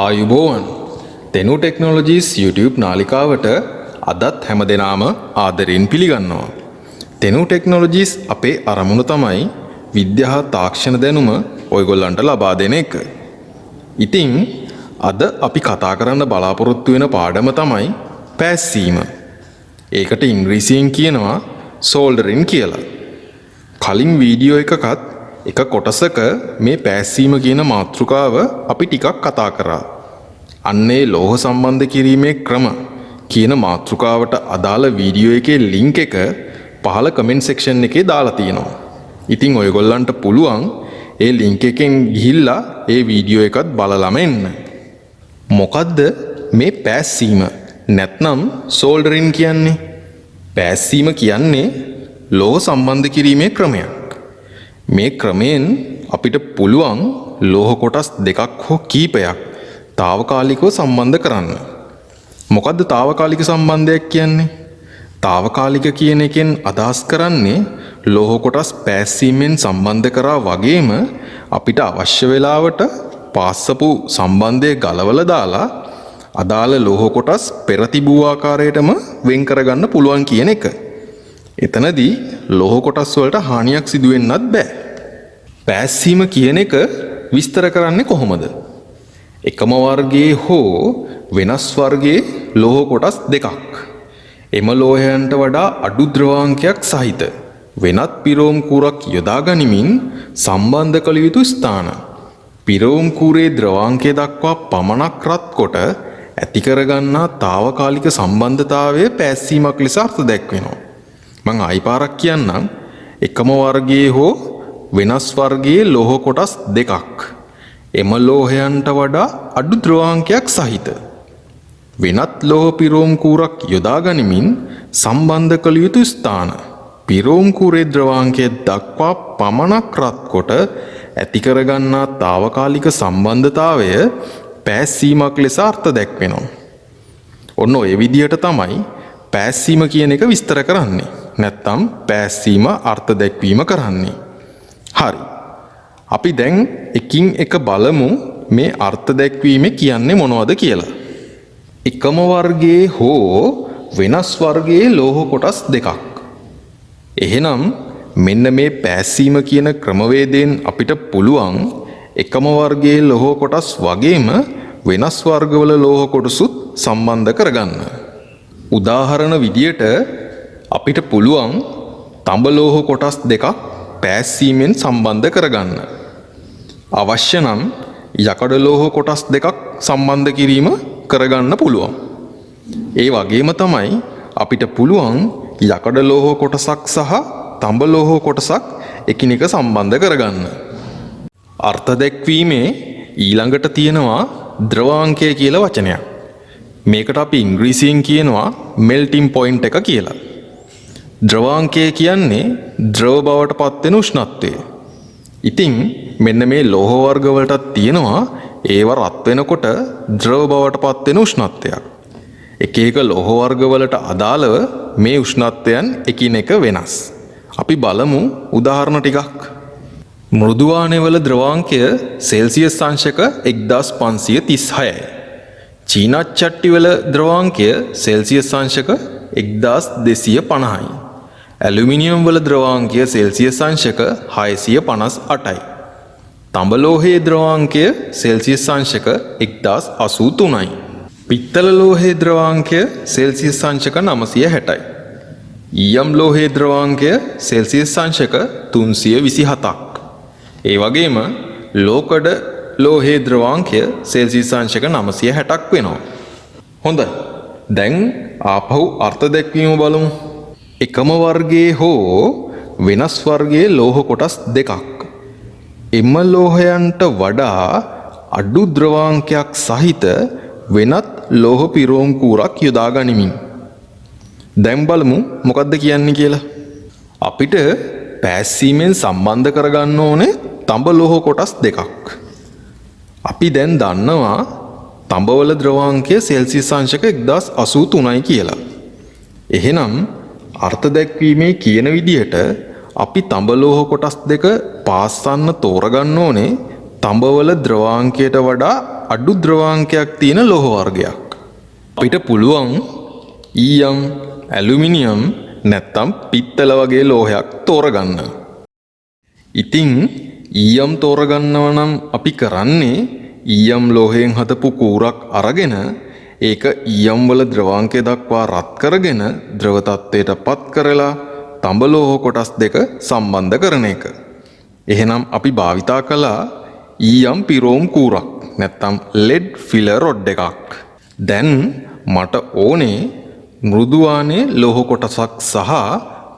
ආයුබෝවන් තෙනු ටෙක්නොලොජීස් YouTube නාලිකාවට අදත් හැම දෙනාම ආදරෙන් පිළිගන්නවා. තෙනු ටෙක්නොලොජීස් අපේ අරමුණ තමයි විද්‍යා තාක්ෂණ දැනුම ඔයගොල්ලන්ට ලබා දෙන එක. ඉතින් අද අපි කතා කරන්න බලාපොරොත්තු වෙන පාඩම තමයි පැස්සීම. ඒකට ඉංග්‍රීසියෙන් කියනවා සෝල්ඩරින් කියලා. කලින් වීඩියෝ එකකත් එක කොටසක මේ පැස්සීම කියන මාතෘකාව අපි ටිකක් කතා කරා. අන්නේ ලෝහ සම්බන්ධ කිරීමේ ක්‍රම කියන මාතෘකාවට අදාළ වීඩියෝ එකේ ලින්ක් එක පහළ කමෙන්ට් සෙක්ෂන් එකේ දාලා තියෙනවා. ඉතින් ඔයගොල්ලන්ට පුළුවන් ඒ ලින්ක් එකෙන් ගිහිල්ලා ඒ වීඩියෝ එකත් බලලම එන්න. මොකද්ද මේ පැස්සීම නැත්නම් සෝල්ඩරින් කියන්නේ? පැස්සීම කියන්නේ ලෝහ සම්බන්ධ කිරීමේ ක්‍රමයක්. මේ ක්‍රමයෙන් අපිට පුළුවන් ලෝහ කොටස් දෙකක් හෝ කීපයක් తాවකාලිකව සම්බන්ධ කරන්න. මොකද්ද తాවකාලික සම්බන්ධයක් කියන්නේ? తాවකාලික කියන එකෙන් අදහස් කරන්නේ ලෝහ කොටස් පැස්සීමෙන් සම්බන්ධ කරා වගේම අපිට අවශ්‍ය වෙලාවට පාස්සපු සම්බන්ධය ගලවලා දාලා අදාළ ලෝහ කොටස් පෙර තිබූ ආකාරයටම වෙන් කරගන්න පුළුවන් කියන එක. එතනදී ලෝහ කොටස් වලට හානියක් සිදු වෙන්නත් බෑ. පැස්සීම කියන එක විස්තර කරන්නේ කොහොමද? එකම වර්ගයේ හෝ වෙනස් වර්ගයේ ලෝහ කොටස් දෙකක් එම ලෝහයන්ට වඩා අඩු ද්‍රවාංකයක් සහිත වෙනත් පිරෝම් කූරක් යොදා ගනිමින් සම්බන්ධ කළ යුතු ස්ථාන පිරෝම් කූරේ ද්‍රවාංකය දක්වා පමණක් රත් කොට ඇති කරගන්නා తాවකාලික සම්බන්ධතාවය පැස්සීමක් ලෙස අර්ථ දැක්වෙනවා. මං ආයි පාරක් කියන්නම්. එකම වර්ගයේ හෝ වෙනස් වර්ගයේ ලෝහ කොටස් දෙකක් එම ලෝහයන්ට වඩා අඩු ද්‍රවාංකයක් සහිත වෙනත් ලෝහ පිරෝම් කූරක් යොදා ගනිමින් සම්බන්ධ කළ යුතු ස්ථාන පිරෝම් කූරේ ද්‍රවාංකය දක්වා පමණක් රත් කොට ඇති කරගන්නා తాවකාලික සම්බන්ධතාවය පැස්සීමක් ලෙස අර්ථ දැක්වෙනවා. ඔන්න ඔය විදිහට තමයි පැස්සීම කියන එක විස්තර කරන්නේ. නැත්තම් පැස්සීම අර්ථ දැක්වීම කරන්නේ. හරි. අපි දැන් එකින් එක බලමු මේ අර්ථ දැක්වීම කියන්නේ මොනවද කියලා. එකම වර්ගයේ හෝ වෙනස් වර්ගයේ ලෝහ කොටස් දෙකක්. එහෙනම් මෙන්න මේ පැස්සීම කියන ක්‍රමවේදයෙන් අපිට පුළුවන් එකම වර්ගයේ ලෝහ කොටස් වගේම වෙනස් වර්ගවල ලෝහ කොටසුත් සම්බන්ධ කරගන්න. උදාහරණ විදියට අපිට පුළුවන් තඹ ලෝහ කොටස් දෙකක් පැස්සීමෙන් සම්බන්ධ කරගන්න. අවශ්‍ය නම් යකඩ ලෝහ කොටස් දෙකක් සම්බන්ධ කිරීම කරගන්න පුළුවන්. ඒ වගේම තමයි අපිට පුළුවන් යකඩ ලෝහ කොටසක් සහ තඹ ලෝහ කොටසක් එකිනෙක සම්බන්ධ කරගන්න. අර්ථ දැක්වීමේ ඊළඟට තියෙනවා ද්‍රවාංකය කියලා වචනයක්. මේකට අපි ඉංග්‍රීසියෙන් කියනවා මෙල්ටිං පොයින්ට් එක කියලා. ද්‍රවාංකය කියන්නේ ද්‍රව බවට පත්වෙන උෂ්ණත්වය. ඉතින් මෙන්න මේ ලෝහ වර්ග වලටත් තියෙනවා ඒව රත් වෙනකොට ද්‍රව බවට පත්වෙන උෂ්ණත්වයක්. එක එක ලෝහ වර්ග වලට අදාළව මේ උෂ්ණත්වයන් එකිනෙක වෙනස්. අපි බලමු උදාහරණ ටිකක්. මෘදුවානවල ද්‍රවාංකය සෙල්සියස් අංශක 1536යි. චීනත් චට්ටිවල ද්‍රවාංකය සෙල්සියස් අංශක 1250යි. ඇලුමිනියම් වල ද්‍රවාංකය සෙල්සියස් අංශක 658යි. තඹ ලෝහයේ ද්‍රවාංකය සෙල්සියස් අංශක 1083යි. පිත්තල ලෝහයේ ද්‍රවාංකය සෙල්සියස් අංශක 960යි. ඊයම් ලෝහයේ ද්‍රවාංකය සෙල්සියස් අංශක 327ක්. ඒ වගේම ලෝකඩ ලෝහයේ ද්‍රවාංකය සෙල්සියස් අංශක 960ක් වෙනවා. හොඳයි. දැන් ආපහු අර්ථ දැක්වීම බලමු. එකම වර්ගයේ හෝ වෙනස් වර්ගයේ ලෝහ කොටස් දෙකක් එම ලෝහයන්ට වඩා අඩු ද්‍රවාංකයක් සහිත වෙනත් ලෝහ පිරෝම් කූරක් යොදා ගනිමින්. දැන් බලමු මොකද්ද කියන්නේ කියලා. අපිට පැස්සීමෙන් සම්බන්ධ කරගන්න ඕනේ තඹ ලෝහ කොටස් දෙකක්. අපි දැන් දන්නවා තඹවල ද්‍රවාංකය සෙල්සියස් අංශක 1083යි කියලා. එහෙනම් අර්ථ දැක්වීමේ කියන විදිහට අපි තඹ ලෝහ කොටස් දෙක පාස්සන්න තෝරගන්න ඕනේ තඹවල ද්‍රවාංකයට වඩා අඩු ද්‍රවාංකයක් තියෙන ලෝහ වර්ගයක්. අපිට පුළුවන් ඊයම්, ඇලුමිනියම් නැත්තම් පිත්තල වගේ ලෝහයක් තෝරගන්න. ඉතින් ඊයම් තෝරගන්නව නම් අපි කරන්නේ ඊයම් ලෝහයෙන් හදපු කූරක් අරගෙන ඒක ඊයම් වල ද්‍රවාංකය දක්වා රත් කරගෙන ද්‍රව තත්ත්වයට පත් කරලා තඹ ලෝහ කොටස් දෙක සම්බන්ධ කරන එක. එහෙනම් අපි භාවිතා කළා ඊයම් පිරෝම් කූරක් නැත්තම් ලෙඩ් ෆිලර් රොඩ් එකක්. දැන් මට ඕනේ මෘදුවානේ ලෝහ කොටසක් සහ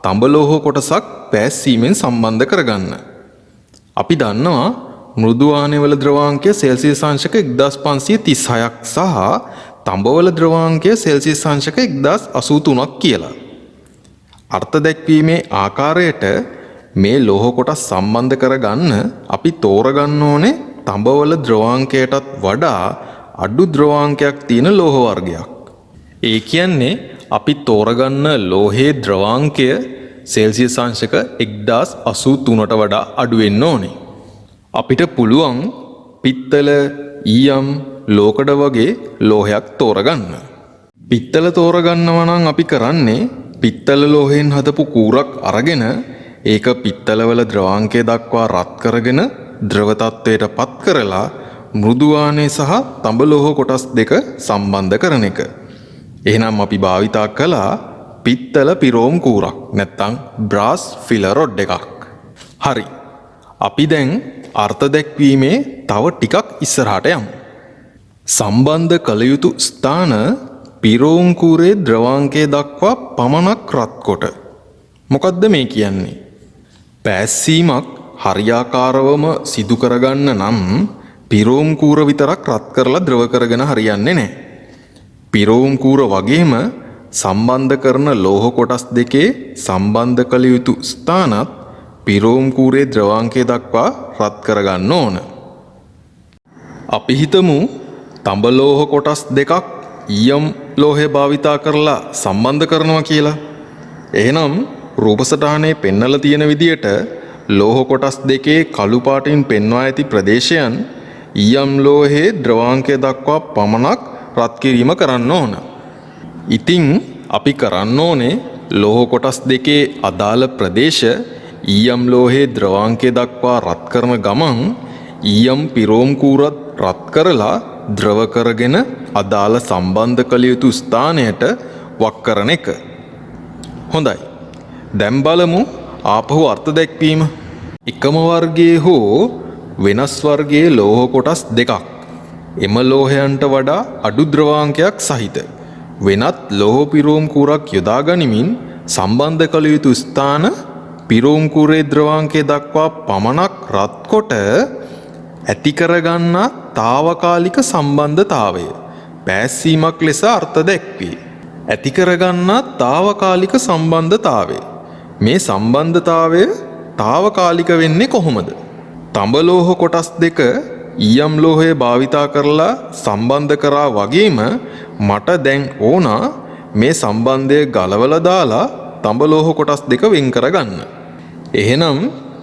තඹ ලෝහ කොටසක් පෑස්සීමෙන් සම්බන්ධ කරගන්න. අපි දන්නවා මෘදුවානේ වල ද්‍රවාංකය සෙල්සියස් අංශක 1536ක් සහ තඹවල ද්‍රවාංකය සෙල්සියස් අංශක 1083ක් කියලා. අර්ථ දැක්වීමේ ආකාරයට මේ ලෝහ කොටස් සම්බන්ධ කරගන්න අපි තෝරගන්න ඕනේ තඹවල ද්‍රවාංකයටත් වඩා අඩු ද්‍රවාංකයක් තියෙන ලෝහ වර්ගයක්. ඒ කියන්නේ අපි තෝරගන්න ලෝහයේ ද්‍රවාංකය සෙල්සියස් අංශක 1083ට වඩා අඩු වෙන්න ඕනේ. අපිට පුළුවන් පිත්තල, ඊයම්, ලෝකඩ වගේ ලෝහයක් තෝරගන්න. පිත්තල තෝරගන්නව නම් අපි කරන්නේ පිත්තල ලෝහයෙන් හදපු කූරක් අරගෙන ඒක පිත්තලවල ද්‍රවාංකය දක්වා රත් කරගෙන ද්‍රව තත්ත්වයට පත් කරලා මෘදුවානේ සහ තඹ ලෝහ කොටස් දෙක සම්බන්ධ කරන එක. එහෙනම් අපි භාවිතා කළා පිත්තල පිරෝම් කූරක් නැත්තම් බ්‍රාස් ෆිලර් රොඩ් එකක්. හරි. අපි දැන් අර්ථ දැක්වීමේ තව ටිකක් ඉස්සරහට යමු. සම්බන්ධ කළ යුතු ස්ථාන පිරෝම් කූරේ ද්‍රවාංකය දක්වා පමණක් රත් කොට. මොකද්ද මේ කියන්නේ? පෑස්සීමක් හරියාකාරවම සිදු කරගන්න නම් පිරෝම් කූර විතරක් රත් කරලා ද්‍රව කරගෙන හරියන්නේ නැහැ. පිරෝම් කූර වගේම සම්බන්ධ කරන ලෝහ කොටස් දෙකේ සම්බන්ධ කළ යුතු ස්ථානත් පිරෝම් කූරේ ද්‍රවාංකය දක්වා රත් කරගන්න ඕන. අපි හිතමු තඹ ලෝහ කොටස් දෙකක් ඊයම් ලෝහය භාවිතා කරලා සම්බන්ධ කරනවා කියලා. එහෙනම් රූපසටහනේ පෙන්නලා තියෙන විදියට ලෝහ කොටස් දෙකේ කළු පාටින් පෙන්වා ඇති ප්‍රදේශයන් ඊයම් ලෝහයේ ද්‍රවාංකය දක්වා පමණක් රත් කිරීම කරන්න ඕන. ඉතින් අපි කරන්න ඕනේ ලෝහ කොටස් දෙකේ අදාළ ප්‍රදේශ ඊයම් ලෝහයේ ද්‍රවාංකය දක්වා රත් කරන ගමන් ඊයම් පිරෝම් කූරත් රත් කරලා ද්‍රව කරගෙන අදාළ සම්බන්ධ කළ යුතු ස්ථානයට වක් කරන එක. හොඳයි. දැන් බලමු ආපහු අර්ථ දැක්වීම. එකම වර්ගයේ හෝ වෙනස් වර්ගයේ ලෝහ කොටස් දෙකක් එම ලෝහයන්ට වඩා අඩු ද්‍රවාංකයක් සහිත වෙනත් ලෝහ පිරෝම් කූරක් යොදා ගනිමින් සම්බන්ධ කළ යුතු ස්ථාන පිරෝම් කූරේ ද්‍රවාංකය දක්වා පමණක් රත් කොට ඇති කරගන්නා తాවකාලික සම්බන්ධතාවය පෑස්සීමක් ලෙස අර්ථ දැක්වේ. ඇති කරගන්නා తాවකාලික සම්බන්ධතාවය. මේ සම්බන්ධතාවය తాවකාලික වෙන්නේ කොහොමද? තඹ ලෝහ කොටස් දෙක ඊයම් ලෝහය භාවිතා කරලා සම්බන්ධ කරා වගේම මට දැන් ඕන මේ සම්බන්ධය ගලවලා දාලා තඹ ලෝහ කොටස් දෙක වෙන් කරගන්න. එහෙනම්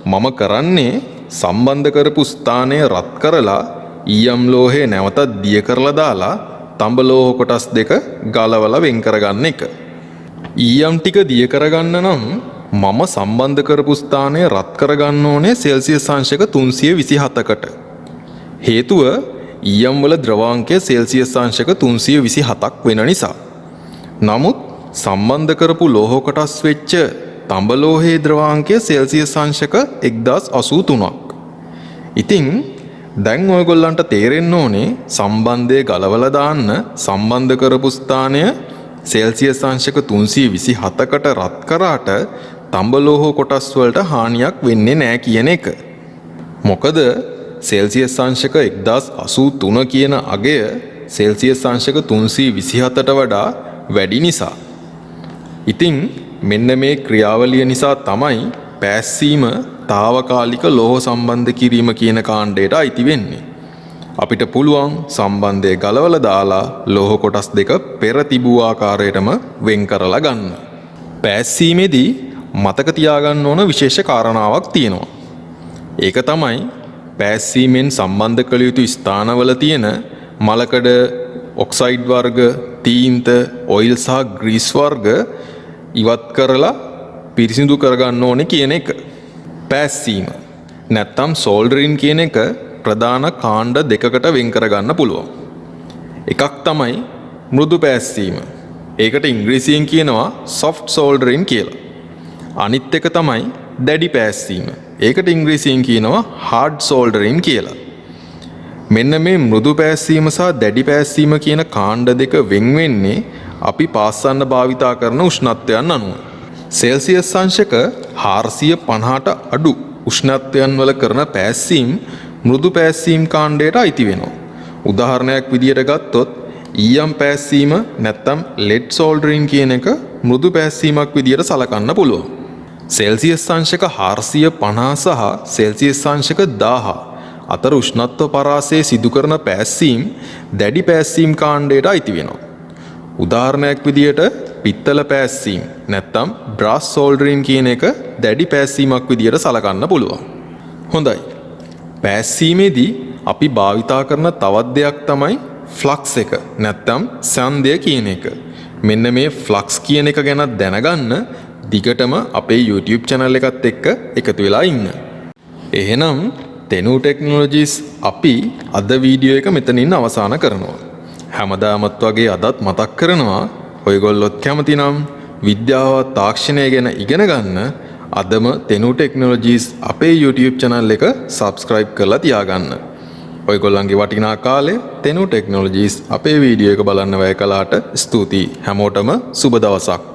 මම කරන්නේ සම්බන්ධ කරපු ස්ථානය රත් කරලා ඊයම් ලෝහය නැවතත් දිය කරලා දාලා තඹ ලෝහ කොටස් දෙක ගලවලා වෙන් කරගන්න එක. ඊයම් ටික දිය කරගන්න නම් මම සම්බන්ධ කරපු ස්ථානය රත් කරගන්න ඕනේ සෙල්සියස් අංශක 327කට. හේතුව ඊයම් වල ද්‍රවාංකය සෙල්සියස් අංශක 327ක් වෙන නිසා. නමුත් සම්බන්ධ කරපු ලෝහ කොටස් වෙච්ච තඹ ලෝහයේ ද්‍රවාංකය සෙල්සියස් අංශක 1083ක්. ඉතින් දැන් ඔයගොල්ලන්ට තේරෙන්න ඕනේ සම්බන්ධය ගලවලා දාන්න සම්බන්ධ කරපු ස්ථානය සෙල්සියස් අංශක 327කට රත් කරාට තඹ ලෝහ කොටස් වලට හානියක් වෙන්නේ නැහැ කියන එක. මොකද සෙල්සියස් අංශක 1083 කියන අගය සෙල්සියස් අංශක 327ට වඩා වැඩි නිසා. ඉතින් මෙන්න මේ ක්‍රියාවලිය නිසා තමයි පෑස්සීම తాවකාලික ලෝහ සම්බන්ධ කිරීම කියන කාණ්ඩයට අයිති වෙන්නේ. අපිට පුළුවන් සම්බන්ධය ගලවලා දාලා ලෝහ කොටස් දෙක පෙර තිබූ ආකාරයටම වෙන් කරලා ගන්න. පෑස්සීමේදී මතක තියාගන්න ඕන විශේෂ කාරණාවක් තියෙනවා. ඒක තමයි පෑස්සීමෙන් සම්බන්ධ කළ යුතු ස්ථානවල තියෙන මලකඩ ඔක්සයිඩ් වර්ග, තීන්ත, ඔයිල් සහ ග්‍රීස් වර්ග ඉවත් කරලා පිරිසිදු කරගන්න ඕනේ කියන එක. පෑස්සීම නැත්තම් සෝල්ඩරින් කියන එක ප්‍රධාන කාණ්ඩ දෙකකට වෙන් කරගන්න පුළුවන්. එකක් තමයි මෘදු පෑස්සීම. ඒකට ඉංග්‍රීසියෙන් කියනවා soft soldering කියලා. අනිත් එක තමයි දැඩි පෑස්සීම. ඒකට ඉංග්‍රීසියෙන් කියනවා hard soldering කියලා. මෙන්න මේ මෘදු පෑස්සීම සහ දැඩි පෑස්සීම කියන කාණ්ඩ දෙක වෙන් වෙන්නේ අපි පාස්සන්න භාවිතා කරන උෂ්ණත්වයන් අනුව. සෙල්සියස් අංශක 450ට අඩු උෂ්ණත්වයන් වල කරන පෑස්සීම් මෘදු පෑස්සීම් කාණ්ඩයට අයිති වෙනවා. උදාහරණයක් විදියට ගත්තොත් ඊයම් පෑස්සීම නැත්තම් ලෙඩ් සෝල්ඩරින් කියන එක මෘදු පෑස්සීමක් විදියට සලකන්න පුළුවන්. සෙල්සියස් අංශක 450 සහ සෙල්සියස් අංශක 1000 අතර උෂ්ණත්ව පරාසය සිදු කරන පෑස්සීම් දැඩි පෑස්සීම් කාණ්ඩයට අයිති වෙනවා. උදාහරණයක් විදියට පිත්තල පෑස්සීම් නැත්තම් බ්‍රාස් සෝල්ඩරින් කියන එක දැඩි පෑස්සීමක් විදියට සලකන්න පුළුවන්. හොඳයි. පෑස්සීමේදී අපි භාවිතා කරන තවත් දෙයක් තමයි ෆ්ලක්ස් එක නැත්තම් ඡන්දය කියන එක. මෙන්න මේ ෆ්ලක්ස් කියන එක ගැන දැනගන්න දිගටම අපේ YouTube channel එකත් එක්ක එකතු වෙලා ඉන්න. එහෙනම් තෙනු ටෙක්නොලොජිස් අපි අද වීඩියෝ එක මෙතනින් අවසන් කරනවා. හැමදාමත් වගේ අදත් මතක් කරනවා ඔයගොල්ලොත් කැමති නම් විද්‍යාව තාක්ෂණය ගැන ඉගෙන ගන්න අදම තෙනු ටෙක්නොලොජිස් අපේ YouTube channel එක subscribe කරලා තියාගන්න. ඔයගොල්ලන්ගේ වටිනා කාලේ තෙනු ටෙක්නොලොජිස් අපේ වීඩියෝ එක බලන්න වැය කළාට ස්තුතියි. හැමෝටම සුබ දවසක්.